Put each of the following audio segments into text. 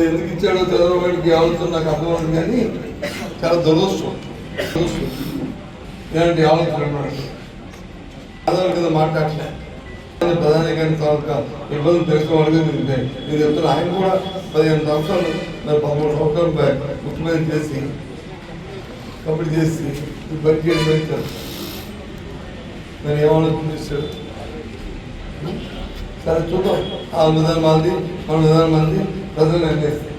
ఎందుకు ఇచ్చాడో చంద్రబాబుకి ఆలోచన నాకు అర్థమవుతుంది కానీ చాలా దురదృష్టం ఇలాంటి ఆలోచన ఆధార్ కదా మాట్లాడలే ప్రధాని గారిని ఇబ్బందులు తెలుసుకోవాలి. నేను చెప్తున్నా ఆయన కూడా 15 సంవత్సరాలు 13 సంవత్సరాలు ముఖ్యమంత్రి చేసి కంప్లీట్ చేసి బడ్జెట్ పెంచారు. నేను ఏమాలోచిస్తాడు సరే చూద్దాం. ఆ విధానం మంది మన విధానం మంది ప్రజలు నిర్ణయిస్తారు.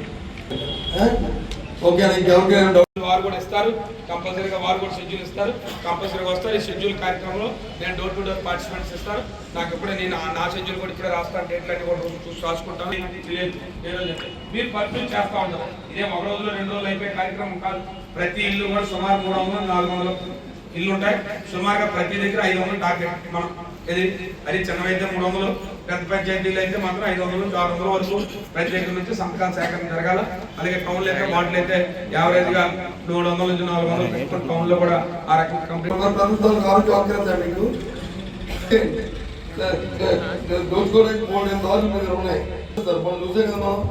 ఓకే ఇంకెవరికైనా వారు కూడా ఇస్తారు, కంపల్సరీగా వారు కూడా షెడ్యూల్ ఇస్తారు, కంపల్సరీగా వస్తారు. ఈ షెడ్యూల్ కార్యక్రమంలో నేను డోర్ టు డోర్ పార్టిసిపెంట్స్ ఇస్తాను. నాకు ఇప్పుడే నేను నా షెడ్యూల్ కూడా ఇక్కడ రాస్తాను, డేట్లన్నీ కూడా చూసి రాసుకుంటాను. మీరు పర్సనల్ చేస్తూ ఉంటారు. ఇదేం ఒక రోజులో 2 రోజులు అయిపోయే కార్యక్రమం కాదు. ప్రతి ఇల్లు కూడా సుమారు 300-400 ఇల్లు ఉంటాయి. సుమారుగా ప్రతి దగ్గర 500 టార్గెట్ మనం ఇది అది చిన్నవైతే 300, పెద్ద పంచాయతీలు అయితే మాత్రం 500-600 వరకు ప్రతి దగ్గర నుంచి సంతకాల సేకరణ జరగాల. అలాగే టౌన్లు అయితే వాటిలో అయితే యావరేజ్ గా 300-400 టౌన్ లో కూడా ఆ రకంగా కంప్లీట్ ఉన్నాయి. చూసే కదా మనం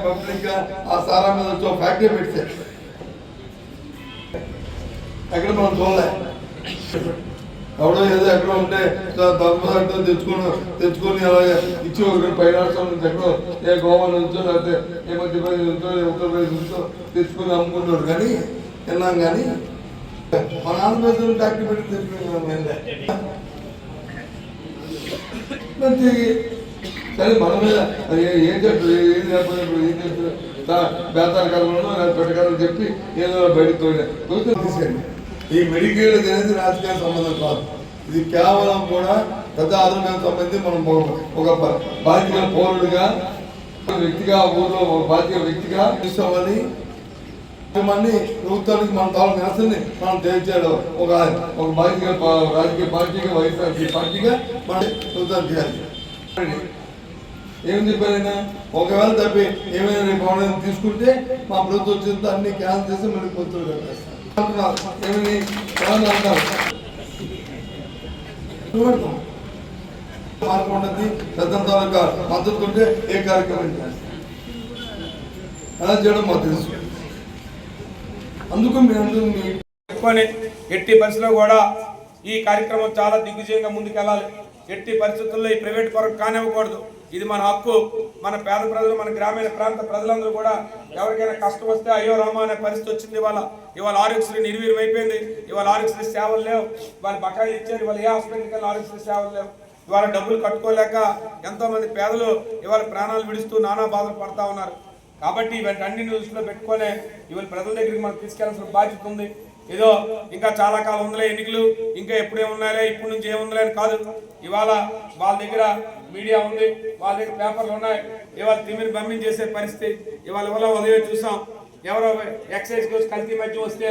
పబ్లిక్ గా ఆ సారా మీద వచ్చి ఫ్యాక్టరీ పెడితే ఎక్కడ మనం చూడలే. ఎవడో ఏదో ఎక్కడో ఉంటే దమ్మ తెచ్చుకొని అలాగే ఇచ్చి ఒకటి పై రాష్ట్రం నుంచి ఎక్కడో ఏ గోవా నుంచో లేకపోతే ఏ మధ్యప్రదేశ్ నుంచో ఉత్తరప్రదేశ్ నుంచో తెచ్చుకొని అమ్ముకుంటాడు. కానీ విన్నాం కానీ మన ఆంధ్రప్రదేశ్ ఫ్యాక్టరీ పెట్టి తెచ్చుకున్నాం. సరే మన మీద ఏం చెప్తారు ఏం చెప్పలేదు ఏం చెప్తారు బేతాల కర్మలను పెట్టగలని చెప్పి ఏదో బయటకు తీసుకెళ్ళి ఈ మెడికల్ అనేది రాజకీయ సంబంధం కాదు. ఇది కేవలం కూడా పెద్ద ఆరోగ్యానికి సంబంధించి మనం ఒక బాధ్యత పౌరుడిగా వ్యక్తిగా ఊళ్ళో ఒక బాధ్యత వ్యక్తిగా తీసుకోవాలి. మన్ని ప్రభుత్వానికి మన తాలూకు నిరసనని మనం తెలియచేయడం ఒక బాధ్యత రాజకీయ పార్టీగా వైఎస్ఆర్సీ పార్టీగా మనం ప్రభుత్వానికి చేయాలి. ఏం చెప్పారైనా ఒకవేళ తప్పి ఏమైనా రేపు తీసుకుంటే మా ప్రభుత్వం వచ్చిందో అన్ని క్యాన్సిల్ చేసి మళ్ళీ పొత్తులు కట్టేస్తాం ఏమని అంటారు. మార్పు ఉండదు. పెద్ద తాలూకా మద్దతు ఉంటే ఏ కార్యక్రమం చేస్తాం అలా చేయడం మాకు తెలుసు. అందుకు ఎట్టి పరిస్థితుల్లో కూడా ఈ కార్యక్రమం చాలా దిగ్విజయంగా ముందుకెళ్ళాలి. ఎట్టి పరిస్థితుల్లో ఈ ప్రైవేట్ కొరకు కానివ్వకూడదు. ఇది మన హక్కు. మన పేద ప్రజలు, మన గ్రామీణ ప్రాంత ప్రజలందరూ కూడా ఎవరికైనా కష్టం వస్తే అయ్యో రామా అనే పరిస్థితి వచ్చింది. ఇవాళ ఆరోగ్యశ్రీ నిర్వీర్యం అయిపోయింది. ఇవాళ ఆరోగ్యశ్రీ సేవలు లేవు. వాళ్ళ బకాయిలు ఇచ్చారు. ఇవాళ ఏ హాస్పిటల్కి వెళ్ళి ఆరోగ్యశ్రీ సేవలు లేవు. ఇవాళ డబ్బులు కట్టుకోలేక ఎంతో మంది పేదలు ఇవాళ ప్రాణాలు విడుస్తూ నానా బాధలు పడతా ఉన్నారు. కాబట్టి ఇవన్నీ అన్ని దృష్టిలో పెట్టుకునే ఇవాళ ప్రజల దగ్గరికి మనం తీసుకెళ్లాల్సిన బాధ్యత ఉంది. ఏదో ఇంకా చాలా కాలం ఉందిలే ఎన్నికలు, ఇంకా ఎప్పుడేమున్నాయలే ఇప్పటి నుంచి ఏముందిలే అని కాదు. ఇవాళ వాళ్ళ దగ్గర మీడియా ఉంది, వాళ్ళ దగ్గర పేపర్లు ఉన్నాయి. ఇవాళ తిమిరి బమ్మింగ్ చేసే పరిస్థితి ఇవాళ ఉదయం చూసాం. ఎవరో ఎక్సైజ్ కోర్స్ కల్తీ మధ్య వస్తే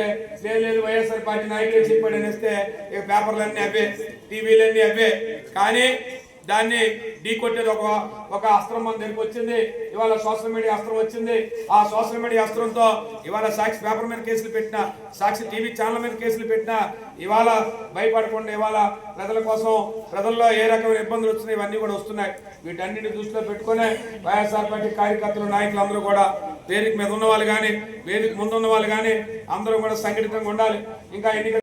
లేదు వైఎస్ఆర్ పార్టీ నాయకులు చెప్పాడు అని వస్తే ఇక పేపర్లన్నీ అవే, టీవీలన్నీ అవే. కానీ దాన్ని ఢీ కొట్టేది ఒక అస్త్రం మన దగ్గరికి వచ్చింది. ఇవాళ సోషల్ మీడియా అస్త్రం వచ్చింది. ఆ సోషల్ మీడియా అస్త్రంతో ఇవాళ సాక్షి పేపర్ మీద కేసులు పెట్టినా, సాక్షి టీవీ ఛానల్ మీద కేసులు పెట్టినా ఇవాళ భయపడకుండా ఇవాళ ప్రజల కోసం ప్రజల్లో ఏ రకమైన ఇబ్బందులు వచ్చినాయి ఇవన్నీ కూడా వస్తున్నాయి. వీటన్నిటిని దృష్టిలో పెట్టుకునే వైఎస్ఆర్ పార్టీ కార్యకర్తలు, నాయకులు అందరూ కూడా వేదిక మీద ఉన్న వాళ్ళు కానీ వేదిక ముందున్న వాళ్ళు కానీ అందరూ కూడా సంఘటితంగా ఉండాలి. ఇంకా ఎన్నికలు